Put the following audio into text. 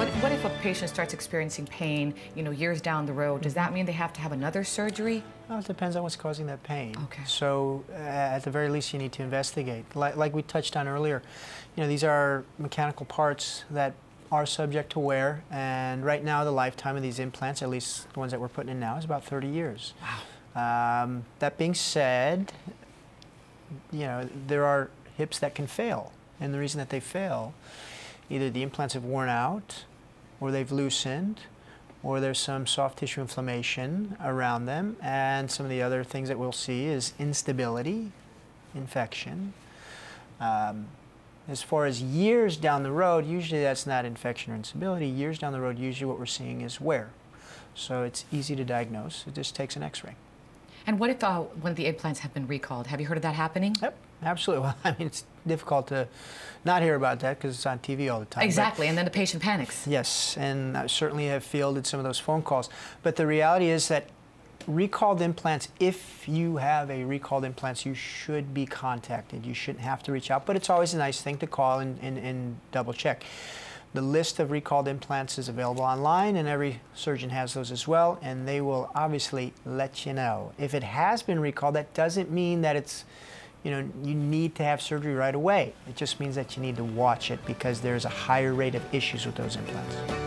What if a patient starts experiencing pain, years down the road? Does that mean they have to have another surgery? Well, it depends on what's causing that pain. Okay. So at the very least, you need to investigate. Like we touched on earlier, these are mechanical parts that are subject to wear, and right now the lifetime of these implants, at least the ones that we're putting in now, is about 30 years. Wow. That being said, there are hips that can fail, and the reason that they fail, either the implants have worn out, or they've loosened, or there's some soft tissue inflammation around them, and some of the other things that we'll see is instability, infection. As far as years down the road, usually that's not infection or instability. Years down the road, usually what we're seeing is wear. So it's easy to diagnose. It just takes an X-ray. And what if one of the implants have been recalled? Have you heard of that happening? Yep, absolutely. Well, I mean, it's difficult to not hear about that because it's on TV all the time. Exactly, and then the patient panics. Yes, and I certainly have fielded some of those phone calls. But the reality is that recalled implants, if you have a recalled implants, you should be contacted. You shouldn't have to reach out, but it's always a nice thing to call and double check. The list of recalled implants is available online, and every surgeon has those as well, and they will obviously let you know. If it has been recalled, that doesn't mean that it's, you need to have surgery right away. It just means that you need to watch it because there's a higher rate of issues with those implants.